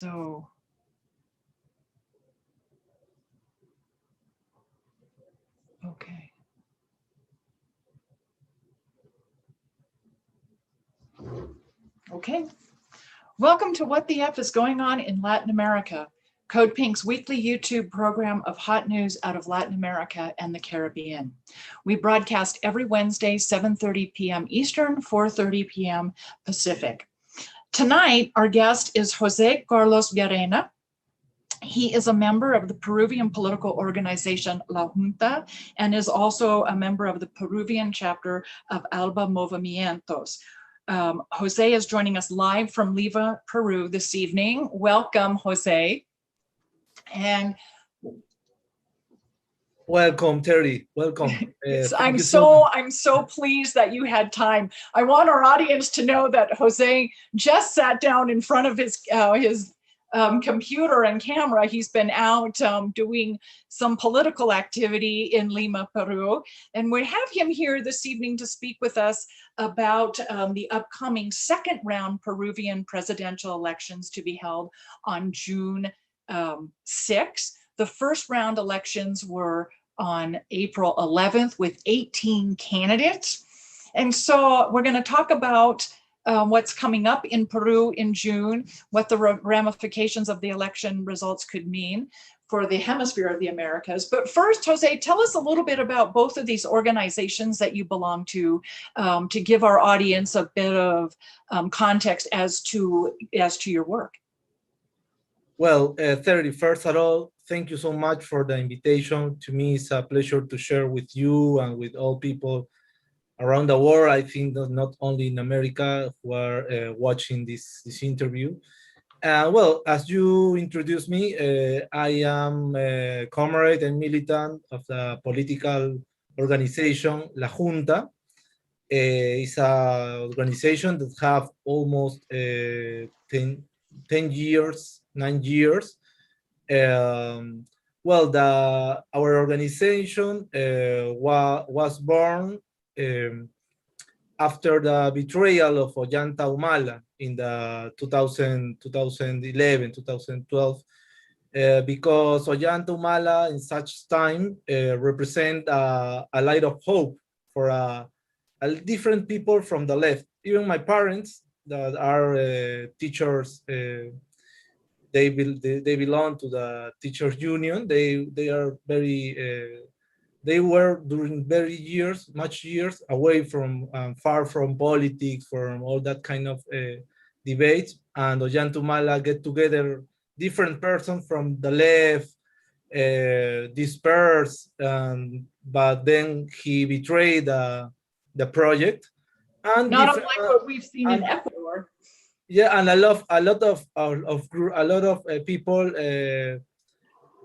So, okay. Okay. Welcome to What the F is Going On in Latin America, CODEPINK's weekly YouTube program of hot news out of Latin America and the Caribbean. We broadcast every Wednesday, 7:30 p.m. Eastern, 4:30 p.m. Pacific. Tonight, our guest is José Carlos Llerena. He is a member of the Peruvian political organization La Junta and is also a member of the Peruvian chapter of ALBA Movimientos. Jose is joining us live from Lima, Peru this evening. Welcome, Jose. And welcome, Teri. Welcome. I'm so pleased that you had time. I want our audience to know that Jose just sat down in front of his computer and camera. He's been out doing some political activity in Lima, Peru, and we have him here this evening to speak with us about the upcoming second round Peruvian presidential elections to be held on June 6th. The first round elections were on April 11th with 18 candidates. And so we're going to talk about what's coming up in Peru in June, what the ramifications of the election results could mean for the hemisphere of the Americas. But first, Jose, tell us a little bit about both of these organizations that you belong to give our audience a bit of context as to your work. Well, Teri, first of all, thank you so much for the invitation. To me, it's a pleasure to share with you and with all people around the world. I think that not only in America who are watching this interview. Well, as you introduced me, I am a comrade and militant of the political organization La Junta. It's an organization that have almost 10 years, 9 years. Well, our organization was born after the betrayal of Ollanta Humala in the 2011, 2012, because Ollanta Humala in such time represent a light of hope for a different people from the left. Even my parents that are teachers, they belong to the teachers union. They are very they were during much years away from, far from politics, from all that kind of debates. And Ollanta Humala get together different persons from the left, dispersed, but then he betrayed the project. And not unlike what we've seen in Ecuador. Yeah, and a lot of people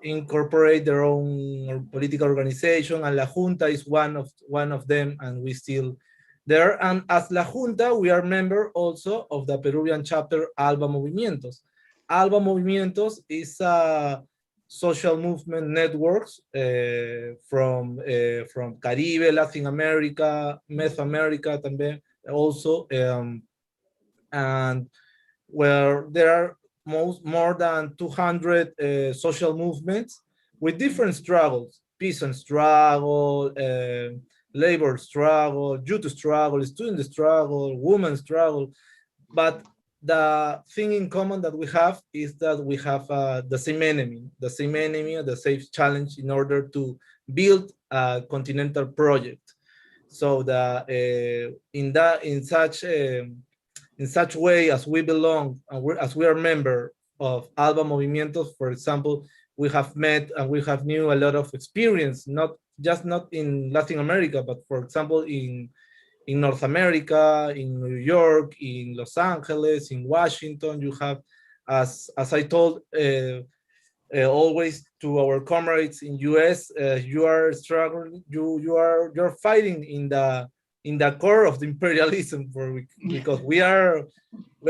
incorporate their own political organization, and La Junta is one of them, and we still there. And as La Junta, we are member also of the Peruvian chapter ALBA Movimientos. ALBA Movimientos is a social movement networks from Caribe, Latin America, Mesoamerica también also, and where there are more than 200 social movements with different struggles: peasant struggle, labor struggle, youth struggle, student struggle, women's struggle. But the thing in common that we have is that we have the same enemy, the same challenge in order to build a continental project. So in such way, as we belong and as we are member of ALBA Movimientos, for example, we have met and we have knew a lot of experience, not in Latin America, but for example, in North America, in New York, in Los Angeles, in Washington. You have, as I told always to our comrades in US, you are struggling, you're fighting in the core of the imperialism, because we are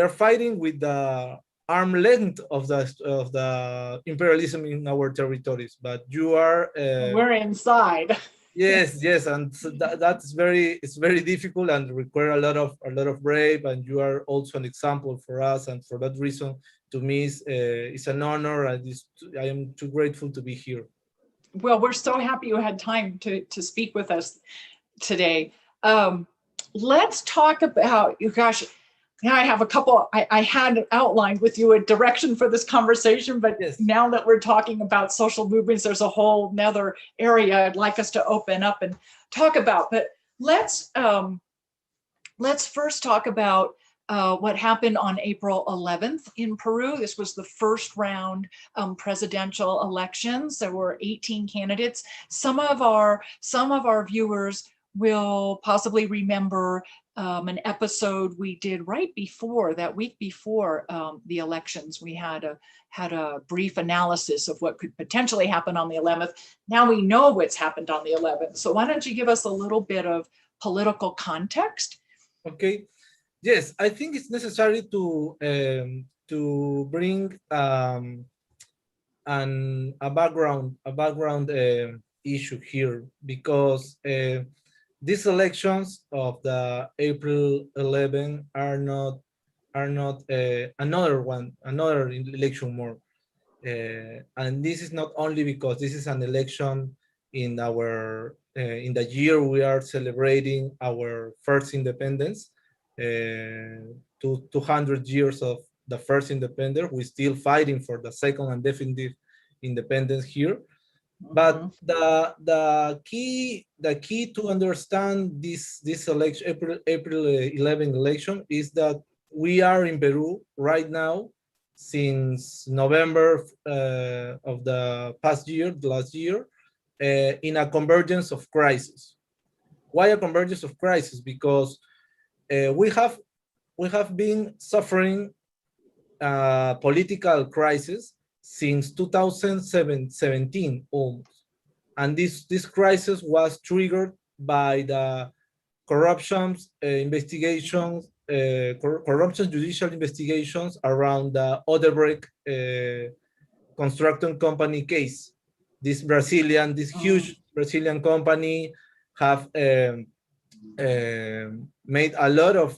fighting with the arm length of the imperialism in our territories, but you are we're inside. Yes, and so that's very difficult and require a lot of brave, and you are also an example for us, and for that reason, to me is an honor. I am too grateful to be here. Well, we're so happy you had time to speak with us today. Let's talk about, you gosh, now I have a couple, I had outlined with you a direction for this conversation, but Yes. now that we're talking about social movements, there's a whole nother area I'd like us to open up and talk about. But let's first talk about what happened on April 11th in Peru. This was the first round presidential elections. There were 18 candidates. Some of our viewers will possibly remember an episode we did right before, that week before the elections. We had a brief analysis of what could potentially happen on the 11th. Now we know what's happened on the 11th. So why don't you give us a little bit of political context? Okay. Yes, I think it's necessary to bring a background issue here, because these elections of the April 11 are not another election more, and this is not only because this is an election in the year we are celebrating our first independence, 200 years of the first independence. We're still fighting for the second and definitive independence here. But the key to understand this election, April 11 election, is that we are in Peru right now since November of the last year, in a convergence of crisis. Why a convergence of crisis? Because we have been suffering political crisis since 2017 almost, and this crisis was triggered by the corruption investigations, corruption judicial investigations around the Odebrecht construction company case. This huge Brazilian company have made a lot of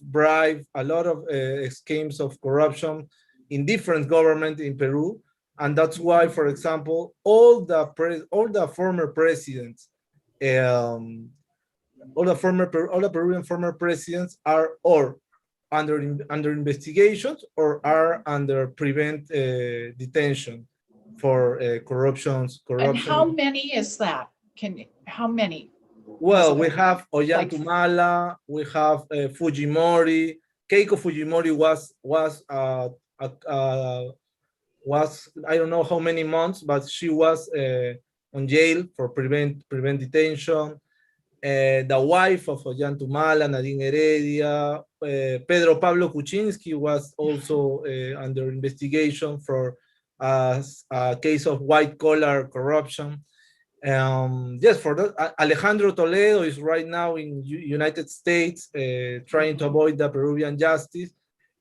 schemes of corruption in different governments in Peru, and that's why, for example, all the former presidents, all the Peruvian former presidents are or under investigations or are under prevent detention for corruption. And how many is that? How many? Well, we have Ollantumala, we have Fujimori. Keiko Fujimori was I don't know how many months, but she was on jail for prevent detention. The wife of Ollantumala, Nadine Heredia, Pedro Pablo Kuczynski was also under investigation for a case of white collar corruption. Yes, for that, Alejandro Toledo is right now in United States trying to avoid the Peruvian justice.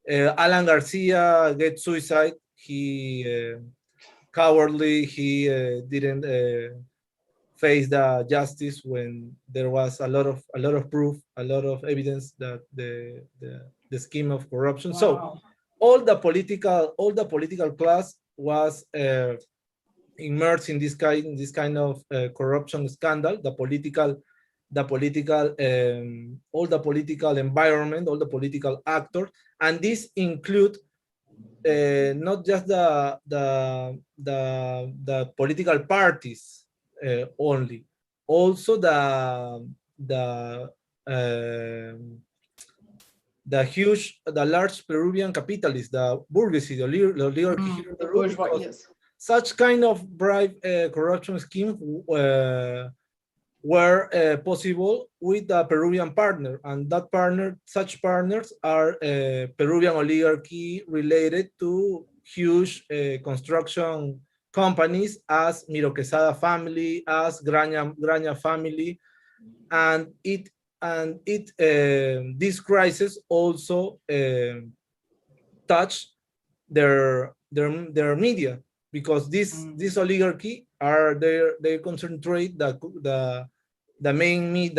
Alan Garcia get suicide. He cowardly. He didn't face the justice when there was a lot of proof, a lot of evidence that the scheme of corruption. Wow. So all the political class was immersed in this kind of corruption scandal. All the political environment, all the political actors, and this include not just the political parties only, also the large Peruvian capitalists, the bourgeoisie, the oligarchy here in Peru. Yes. Such kind of bribe corruption schemes were possible with a Peruvian partner, and such partners are Peruvian oligarchy related to huge construction companies as Miro Quesada family, as Graña family, and this crisis also touched their media, because this oligarchy they concentrate the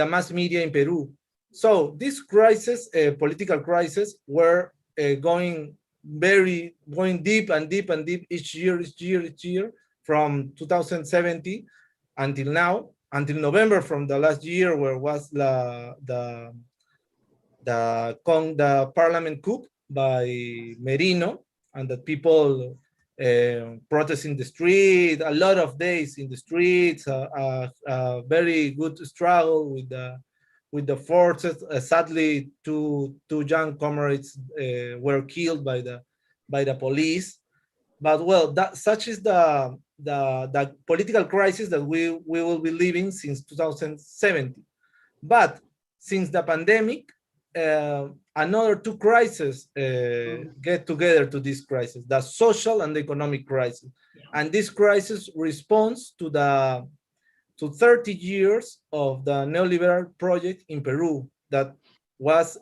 mass media in Peru. So this crisis, political crisis, were going very going deep and deep and deep each year from 2017 until now, until November from the last year, where was the parliament coup by Merino, and the people protest in the street, a lot of days in the streets, a very good struggle with the forces. Sadly, two young comrades were killed by the police. But well, such is the political crisis that we will be living since 2017. But since the pandemic, another two crises get together to this crisis: the social and the economic crisis. Yeah. And this crisis responds to 30 years of the neoliberal project in Peru that was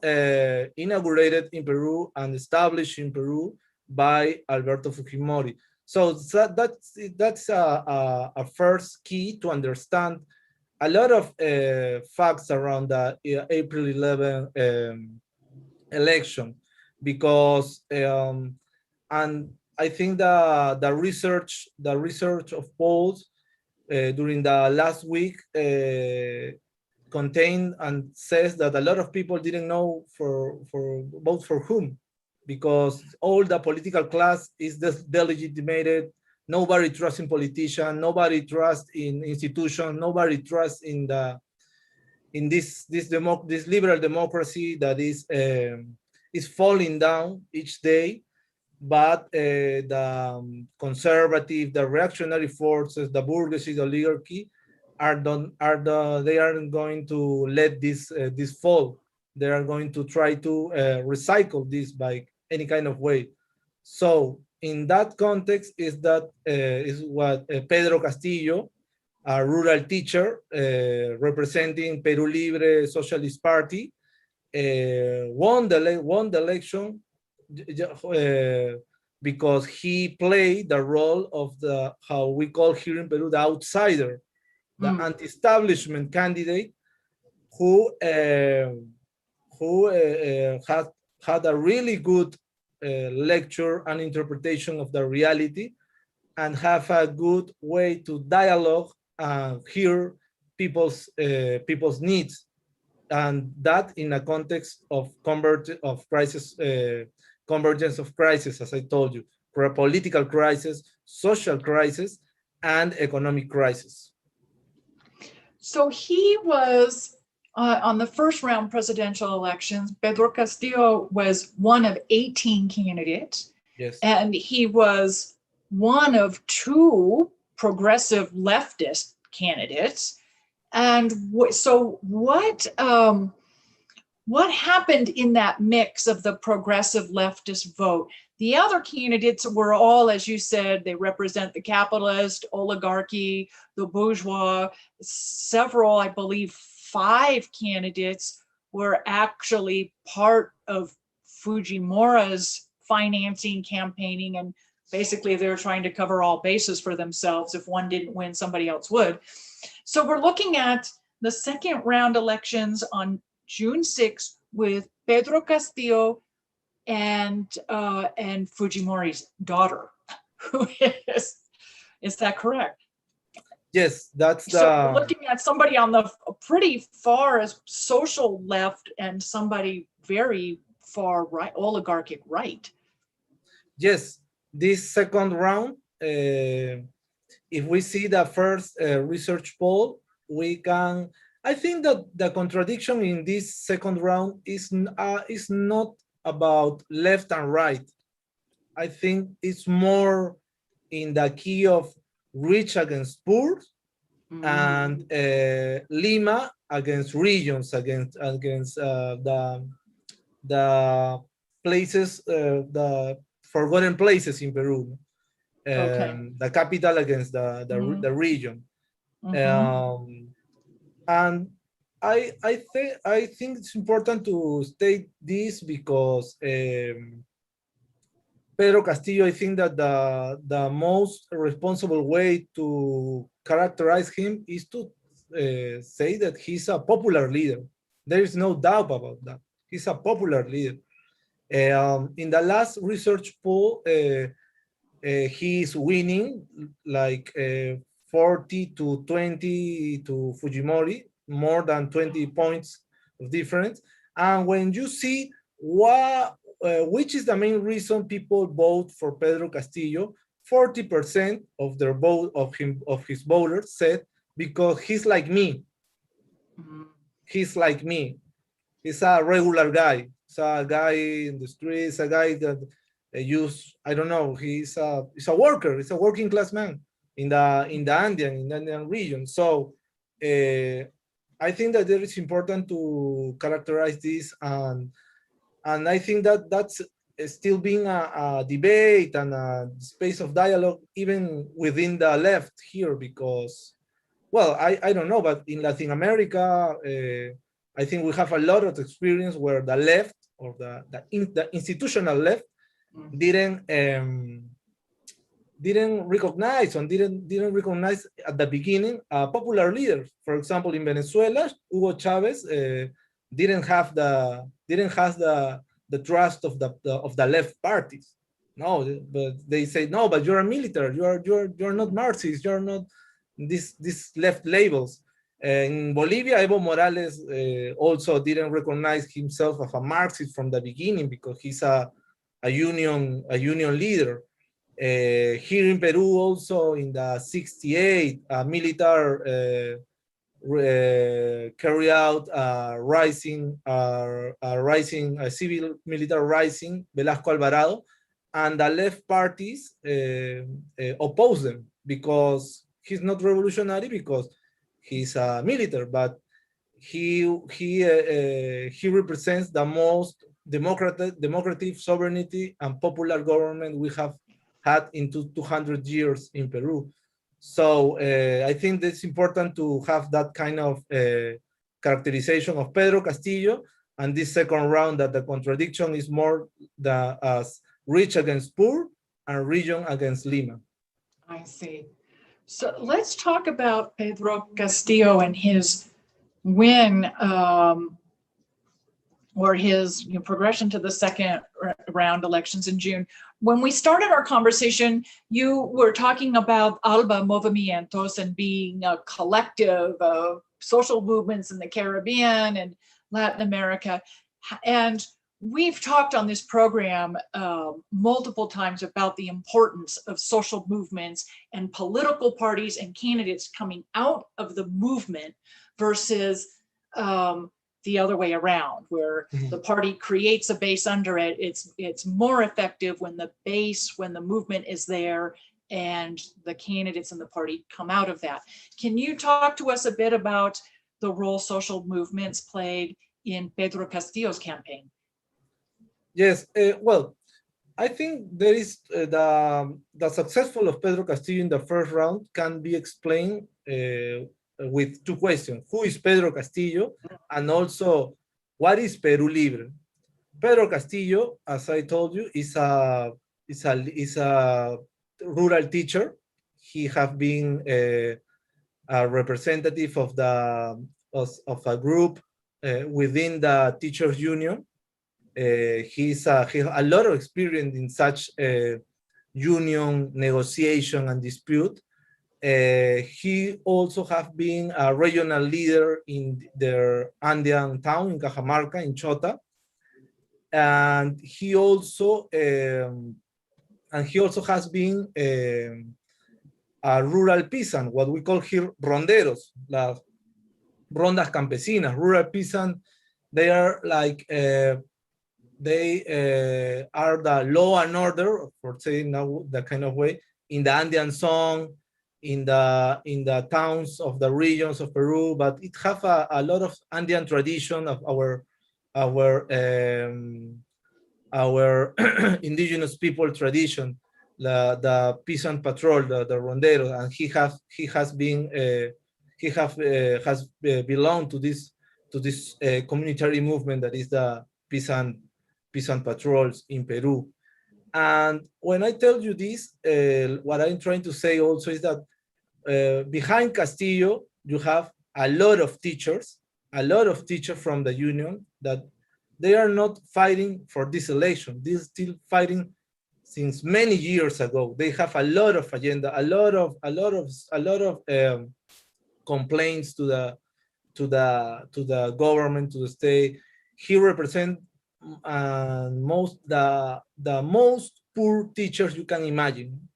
inaugurated in Peru and established in Peru by Alberto Fujimori. So that's a first key to understand a lot of facts around the April 11 election, because and I think the research of polls during the last week contained and says that a lot of people didn't know for vote for whom, because all the political class is delegitimated. Nobody trusts in politicians. Nobody trusts in institutions. Nobody trusts in this liberal democracy that is falling down each day. But the conservative, the reactionary forces, the bourgeoisie, the oligarchy they aren't going to let this fall. They are going to try to recycle this by any kind of way. So in that context is what Pedro Castillo, a rural teacher representing Peru Libre Socialist Party, won the election because he played the role of how we call here in Peru, the outsider, the anti-establishment candidate who had a really good lecture and interpretation of the reality, and have a good way to dialogue and hear people's needs, and that in a context of crisis, convergence of crisis, as I told you, for a political crisis, social crisis, and economic crisis. So he was on the first round presidential elections. Pedro Castillo was one of 18 candidates. Yes. And he was one of two progressive leftist candidates. And so what happened in that mix of the progressive leftist vote? The other candidates were all, as you said, they represent the capitalist, oligarchy, the bourgeois. Several, I believe 5 candidates were actually part of Fujimori's financing, campaigning, and basically they're trying to cover all bases for themselves. If one didn't win, somebody else would. So we're looking at the second round elections on June 6th with Pedro Castillo and Fujimori's daughter, who is that correct? Yes, that's so we're looking at somebody on the pretty far as social left and somebody very far right, oligarchic right. Yes, this second round, if we see the first research poll, I think that the contradiction in this second round is not about left and right. I think it's more in the key of rich against poor, and Lima against regions, against the places, the forgotten places in Peru. The capital against the region. And I think it's important to state this because Pedro Castillo, I think that the most responsible way to characterize him is to say that he's a popular leader. There is no doubt about that. He's a popular leader. In the last research poll, he is winning like 40 to 20 to Fujimori, more than 20 points of difference. And when you see which is the main reason people vote for Pedro Castillo, 40% of their vote of his voters said because he's like me. He's like me. He's a regular guy. He's a guy in the streets, a guy that I don't know, he's a worker, he's a working class man in the Andean region. So I think that it is important to characterize this, and I think that that's still being a debate and a space of dialogue even within the left here, because, well, I don't know, but in Latin America, I think we have a lot of experience where the left, or the institutional left, didn't recognize at the beginning popular leaders. For example, in Venezuela, Hugo Chavez didn't have the trust of the left parties. No, but they say no, but you're a military. You're not Marxist. You're not these left labels. In Bolivia, Evo Morales also didn't recognize himself as a Marxist from the beginning because he's a union leader. Here in Peru, also in the '68, military carry out a civil military rising, Velasco Alvarado, and the left parties oppose them because he's not revolutionary, because he's a military, but he represents the most democratic sovereignty and popular government we have had in 200 years in Peru. So I think it's important to have that kind of characterization of Pedro Castillo, and this second round, that the contradiction is more as rich against poor and region against Lima. I see. So let's talk about Pedro Castillo and his win, or his progression to the second round elections in June. When we started our conversation, you were talking about ALBA, movimientos, and being a collective of social movements in the Caribbean and Latin America. And we've talked on this program multiple times about the importance of social movements and political parties and candidates coming out of the movement versus the other way around, where the party creates a base under it. It's more effective when the movement is there and the candidates in the party come out of that. Can you talk to us a bit about the role social movements played in Pedro Castillo's campaign? Yes, well, I think there is the successful of Pedro Castillo in the first round can be explained with two questions: who is Pedro Castillo, and also what is Peru Libre? Pedro Castillo, as I told you, is a rural teacher. He has been a representative of a group within the teachers union. He has a lot of experience in such union negotiation and dispute. He also has been a regional leader in their Andean town in Cajamarca, in Chota, and he also has been a rural peasant, what we call here ronderos, las rondas campesinas. Rural peasant, they are like they are the law and order, for saying now that kind of way, in the Andean song, in the towns of the regions of Peru, but it have a lot of Andean tradition of our indigenous people tradition, the peasant patrol, the rondero, and he has belonged to this communitary movement that is the peasant patrols in Peru. And when I tell you this, what I'm trying to say also is that behind Castillo, you have a lot of teachers from the union that they are not fighting for this election. They're still fighting since many years ago. They have a lot of agenda, a lot of complaints to the government, to the state. He represents the most poor teachers you can imagine,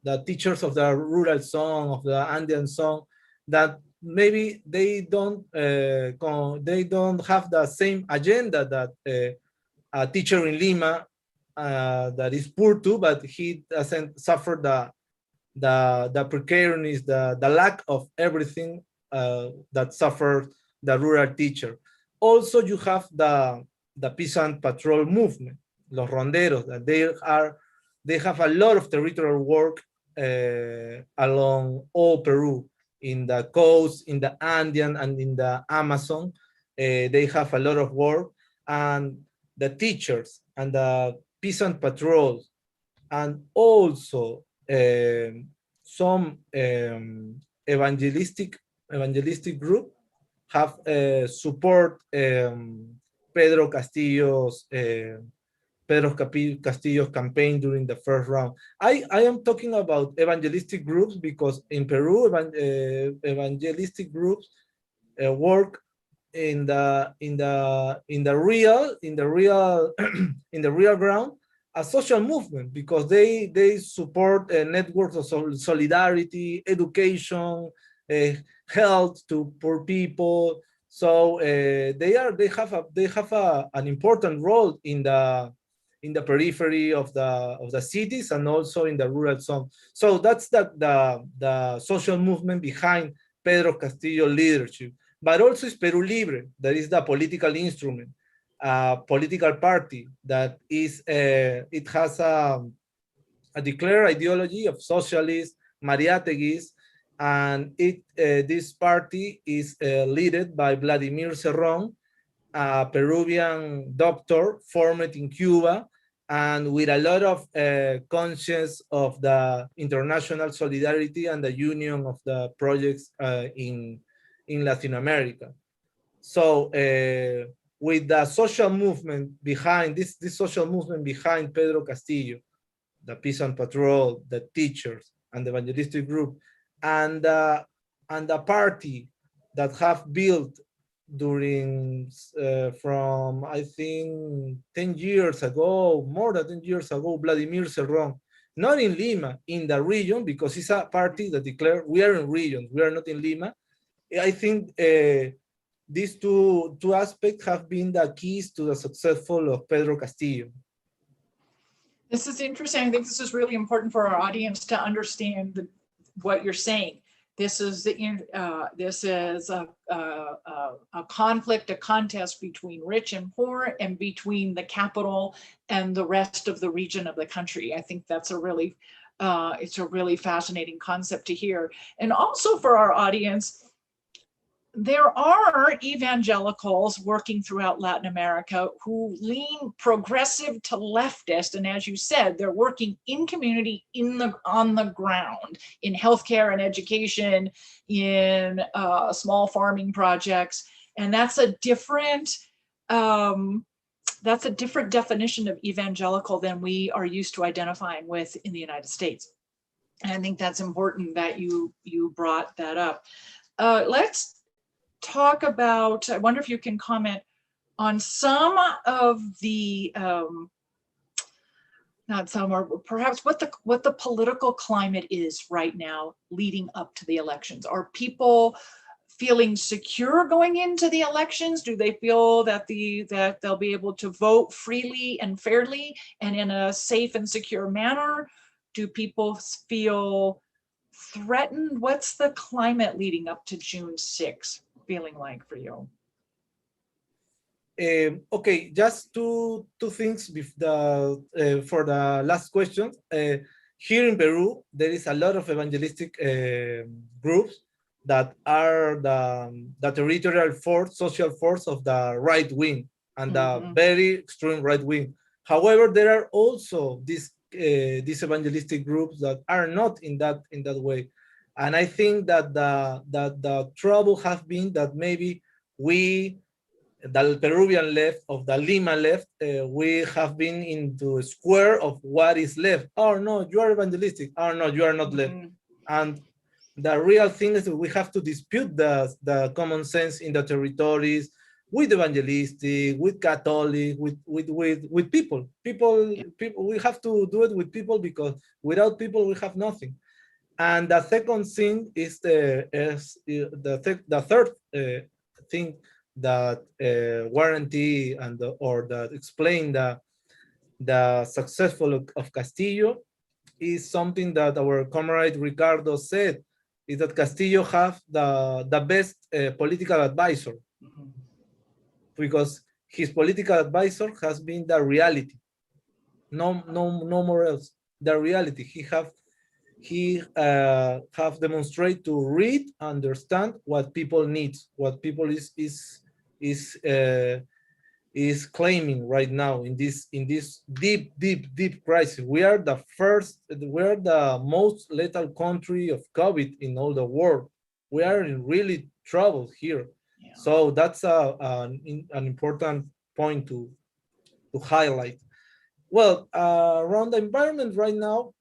the teachers of the rural song, of the Andean song, that maybe they don't have the same agenda that a teacher in Lima that is poor too, but he doesn't suffer the precariousness, the lack of everything that suffers the rural teacher. Also, you have the peasant patrol movement, los ronderos, that they have a lot of territorial work along all Peru, in the coast, in the Andean, and in the Amazon. They have a lot of work, and the teachers and the peasant patrols, and also some evangelistic group have support Pedro Castillo's campaign during the first round. I am talking about evangelistic groups because in Peru, evangelistic groups work in the real ground, a social movement, because they support networks of solidarity, education, health to poor people. So they have an important role in the periphery of the cities, and also in the rural zone. So that's the social movement behind Pedro Castillo leadership. But also is Peru Libre, that is the political instrument, a political party that is it has a declared ideology of socialist Mariáteguis, and this party is led by Vladimir Cerrón, a Peruvian doctor formed in Cuba, and with a lot of conscience of the international solidarity and the union of the projects in Latin America. So with the social movement behind this social movement behind Pedro Castillo, the peasant patrol, the teachers, and the evangelistic group, and the party that have built during from I think 10 years ago, more than 10 years ago, Vladimir Cerrón, not in Lima, in the region, because it's a party that declared we are in regions, we are not in Lima. I think these two aspects have been the keys to the successful of Pedro Castillo. This is interesting. I think this is really important for our audience to understand what you're saying. This is a conflict, a contest between rich and poor, and between the capital and the rest of the region of the country. I think that's it's a really fascinating concept to hear. And also for our audience, there are evangelicals working throughout Latin America who lean progressive to leftist, and as you said, they're working in community, on the ground, in healthcare and education, in small farming projects, and that's a different definition of evangelical than we are used to identifying with in the United States. And I think that's important that you brought that up. Let's talk about, I wonder if you can comment on some of the, not some, or perhaps what the political climate is right now leading up to the elections. Are people feeling secure going into the elections? Do they feel that they'll be able to vote freely and fairly and in a safe and secure manner? Do people feel threatened? What's the climate leading up to June 6th feeling like for you? Okay, just two things for the last question. Here in Peru, there is a lot of evangelistic groups that are the territorial force, social force of the right wing and the very extreme right wing. However, there are also these evangelistic groups that are not in that way. And I think that the trouble has been that maybe we the Peruvian left, of the Lima left, we have been into a square of what is left. Oh no, you are evangelistic. Oh no, you are not left. And the real thing is that we have to dispute the common sense in the territories with evangelistic, with Catholic, with people. People, we have to do it with people, because without people we have nothing. And the second thing is the third thing that warranty and or that explain the successful of Castillo is something that our comrade Ricardo said, is that Castillo have the best political advisor, because his political advisor has been the reality. No more else. The reality. He have demonstrated to read, understand what people need, what people is claiming right now in this deep crisis. We are the most lethal country of COVID in all the world. We are in really trouble here. Yeah. So that's an important point to highlight. Well, around the environment right now,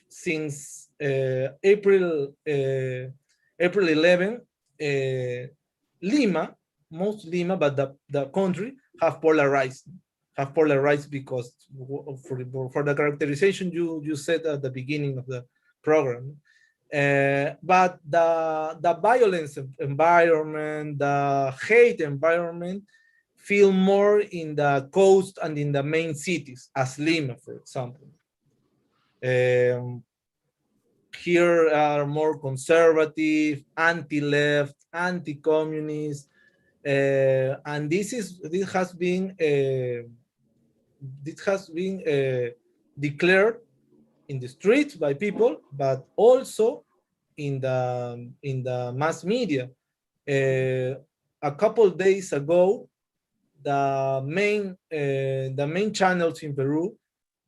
since April 11, Lima, but the country have polarized because for the characterization you said at the beginning of the program. But the violence environment, the hate environment, feel more in the coast and in the main cities, as Lima, for example. Here are more conservative, anti-left, anti-communist, and this has been declared in the streets by people, but also in the mass media. A couple days ago, the main channels in Peru,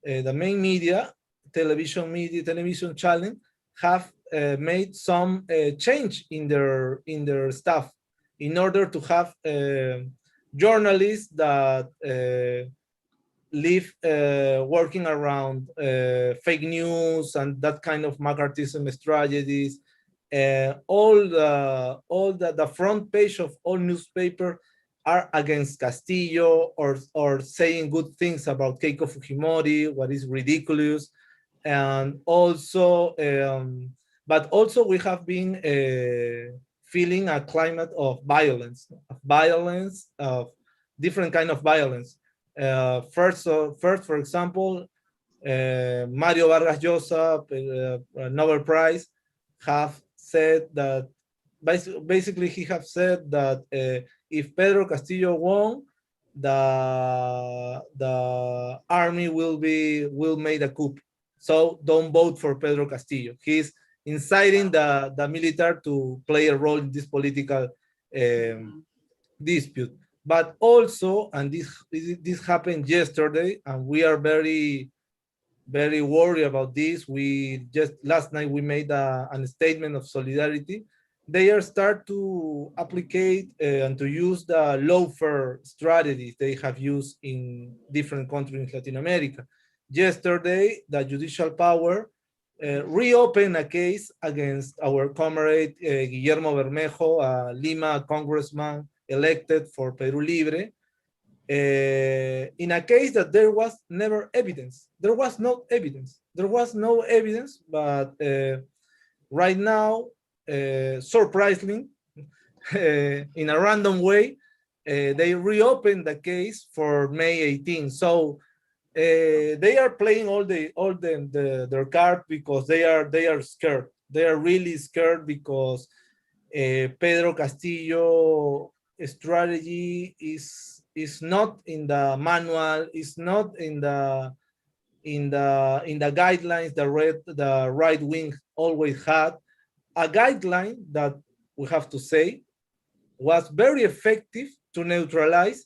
the main media, television channel, have made some change in their staff in order to have journalists that live working around fake news and that kind of McCarthyism strategies. All the front page of all newspaper are against Castillo or saying good things about Keiko Fujimori, what is ridiculous. And also, but also we have been feeling a climate of violence, of different kind of violence. First, for example, Mario Vargas Llosa, Nobel Prize, have said that basically he have said that if Pedro Castillo won, the army will make a coup. So don't vote for Pedro Castillo. He's inciting the military to play a role in this political dispute. But also, and this happened yesterday, and we are very worried about this. We just last night we made a statement of solidarity. They are start to applicate and to use the lawfare strategies they have used in different countries in Latin America. Yesterday, the judicial power reopened a case against our comrade Guillermo Bermejo, a Lima congressman elected for Peru Libre, in a case that there was never evidence. There was no evidence. There was no evidence, but right now, surprisingly, in a random way, they reopened the case for May 18. So they are playing all their card because they are scared. They are really scared because Pedro Castillo strategy is not in the manual, is not in the guidelines the right wing always had. A guideline that we have to say was very effective to neutralize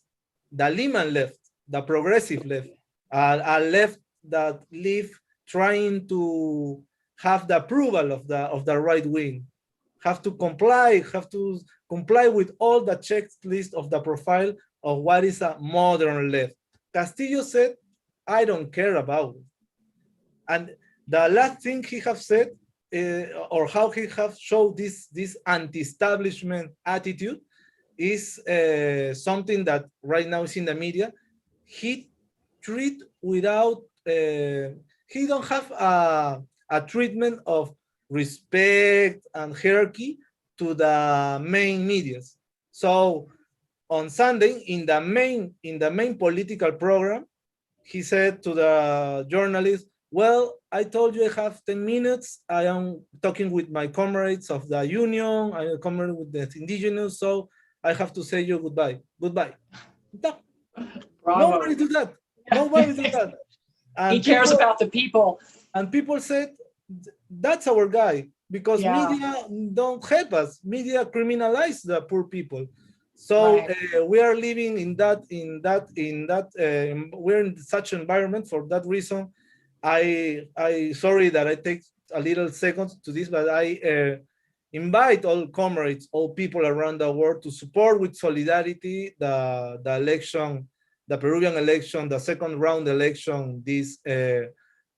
the Liman left, the progressive left, a left that live trying to have the approval of the right wing, have to comply with all the checklist of the profile of what is a modern left. Castillo said, I don't care about it. And the last thing he have said, or how he have showed this anti-establishment attitude, is something that right now is in the media. He treat without, he don't have a treatment of respect and hierarchy to the main medias. So on Sunday, in the main political program, he said to the journalist, well, I told you I have 10 minutes. I am talking with my comrades of the union. I am comrade with the indigenous. So I have to say you goodbye. Goodbye. No. Nobody do that. Nobody do that. And he cares about the people. And people said, that's our guy, because media don't help us. Media criminalize the poor people. So we are living we're in such environment. For that reason, I sorry that I take a little seconds to this, but I invite all comrades, all people around the world to support with solidarity the election, the Peruvian election, the second round election this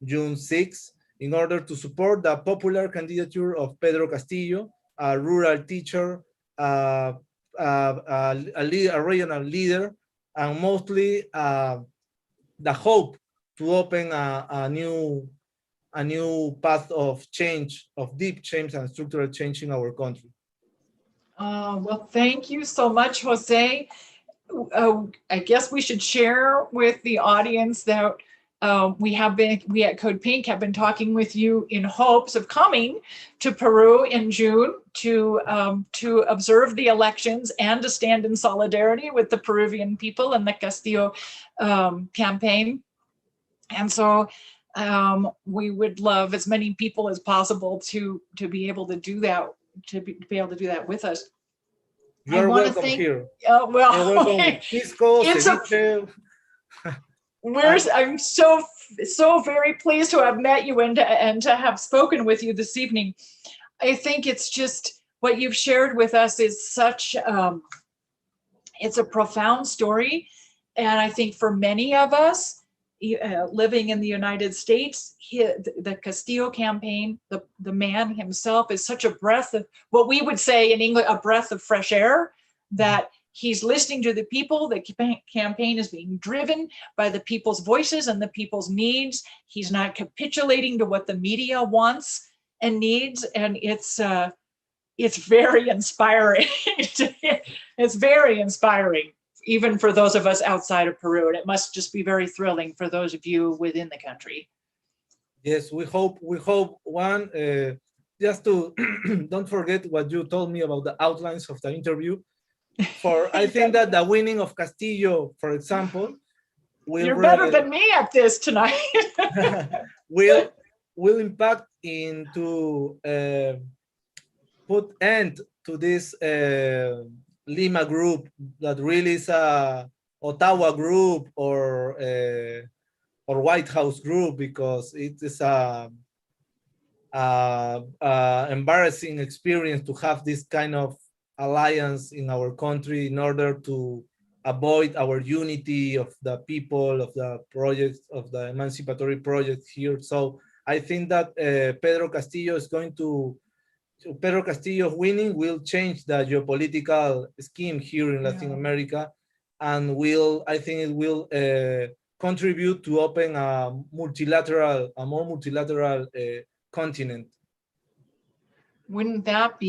June 6th, in order to support the popular candidature of Pedro Castillo, a rural teacher, a regional leader, and mostly the hope to open a new path of change, of deep change and structural change in our country. Well, thank you so much, Jose. I guess we should share with the audience that we at CODEPINK have been talking with you in hopes of coming to Peru in June to observe the elections and to stand in solidarity with the Peruvian people and the Castillo campaign. And so we would love as many people as possible to be able to do that, with us. You're welcome here. Well, you're welcome. I'm so very pleased to have met you and to have spoken with you this evening. I think it's just what you've shared with us is such it's a profound story, and I think for many of us living in the United States, the Castillo campaign, the man himself is such a breath of, what we would say in English, a breath of fresh air, that he's listening to the people. The campaign is being driven by the people's voices and the people's needs. He's not capitulating to what the media wants and needs, and it's very inspiring. It's very inspiring, even for those of us outside of Peru, and it must just be very thrilling for those of you within the country. Yes, we hope one, just to don't forget what you told me about the outlines of the interview. For I think that the winning of Castillo, for example, you're better than me at this tonight. will impact into put end to this Lima group that really is a Ottawa group or White House group, because it is a embarrassing experience to have this kind of alliance in our country in order to avoid our unity of the people, of the projects, of the emancipatory projects here. So I think that Pedro Castillo's winning will change the geopolitical scheme here in Latin America, and I think it will contribute to open a more multilateral continent. Wouldn't that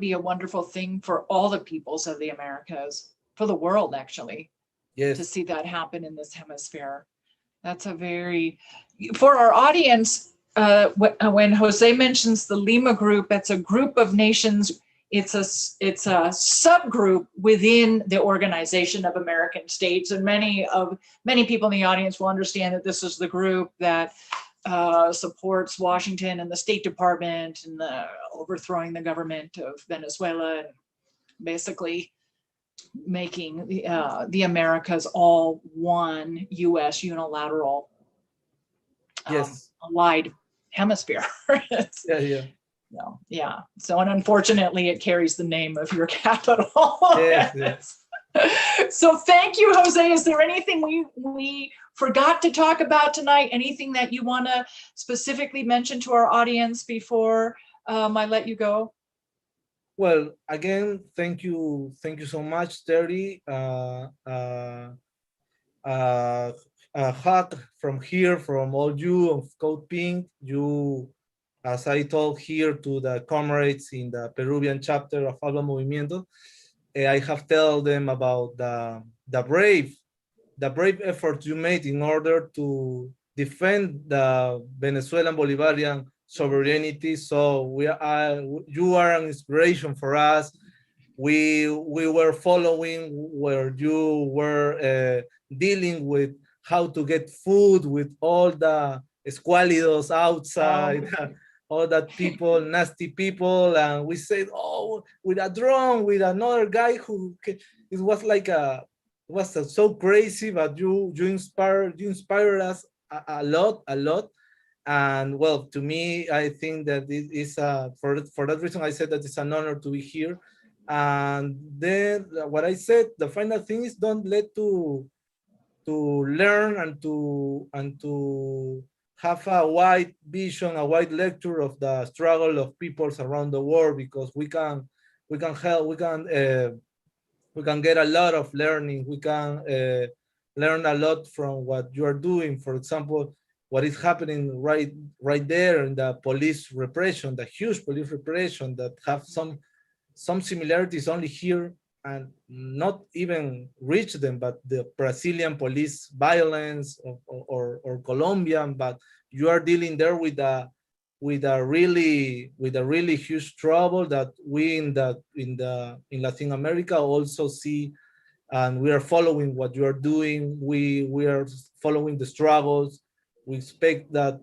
be a wonderful thing for all the peoples of the Americas, for the world, actually? Yes. To see that happen in this hemisphere. That's for our audience, when Jose mentions the Lima group, that's a group of nations. It's a subgroup within the Organization of American States, and many people in the audience will understand that this is the group that supports Washington and the State Department and the overthrowing the government of Venezuela, and basically making the Americas all one U.S. unilateral allied hemisphere. So, and unfortunately, it carries the name of your capital. Yes. So thank you, Jose. Is there anything we forgot to talk about tonight? Anything that you want to specifically mention to our audience before I let you go? Well, again, thank you so much, Teri. A hug from here, from all you of CODEPINK. You, as I told here to the comrades in the Peruvian chapter of ALBA Movimiento, I have told them about the brave effort you made in order to defend the Venezuelan Bolivarian sovereignty. So you are an inspiration for us. We were following where you were dealing with how to get food with all the escuálidos outside, all that people, nasty people, and we said, oh, with a drone, with another guy who, it was like it was so crazy, but you inspired us a lot, and well, to me, I think that it is for that reason I said that it's an honor to be here. And then what I said, the final thing is, don't let to learn and to have a wide vision, a wide lecture of the struggle of peoples around the world, because we can help, we can get a lot of learning. We can learn a lot from what you are doing. For example, what is happening right there in the police repression, the huge police repression that have some similarities only here and not even reach them, but the Brazilian police violence or Colombian, but you are dealing there with a really huge trouble that we in Latin America also see, and we are following what you are doing. We are following the struggles. We expect that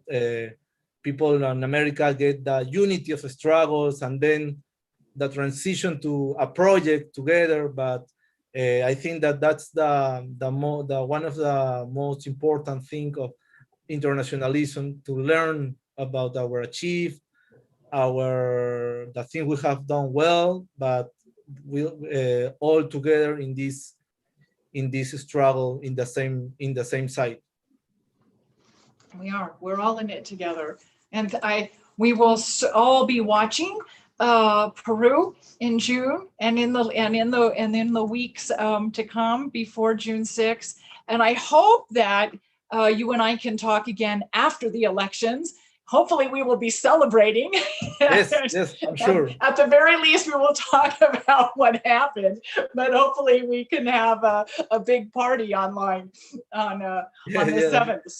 people in America get the unity of the struggles and then the transition to a project together. But I think that that's the one of the most important thing of internationalism, to learn about our achieved, the thing we have done well, but we all together in this struggle in the same side. We're all in it together, and we will all be watching Peru in June and in the weeks to come before June 6th. And I hope that you and I can talk again after the elections. Hopefully we will be celebrating. Yes, I'm sure. At the very least, we will talk about what happened, but hopefully we can have a big party online on the 7th.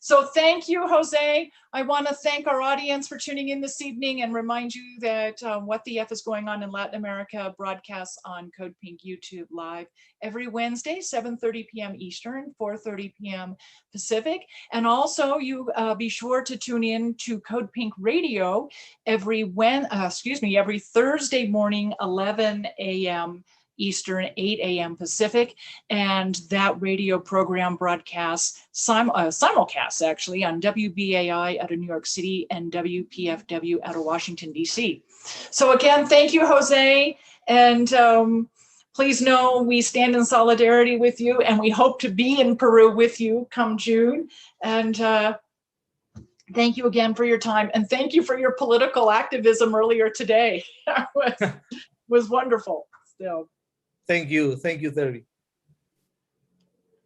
So thank you, Jose. I want to thank our audience for tuning in this evening and remind you that What the F is Going On in Latin America broadcasts on CODEPINK YouTube Live every Wednesday, 7:30 p.m. Eastern, 4:30 p.m. Pacific. And also you be sure to tune in to CODEPINK Radio every Thursday morning, 11 a.m. Eastern, 8 a.m. Pacific, and that radio program broadcasts simulcasts actually on WBAI out of New York City and WPFW out of Washington, D.C. So again, thank you, Jose, and please know we stand in solidarity with you, and we hope to be in Peru with you come June. And thank you again for your time, and thank you for your political activism earlier today. It was wonderful. So. Thank you, Teri.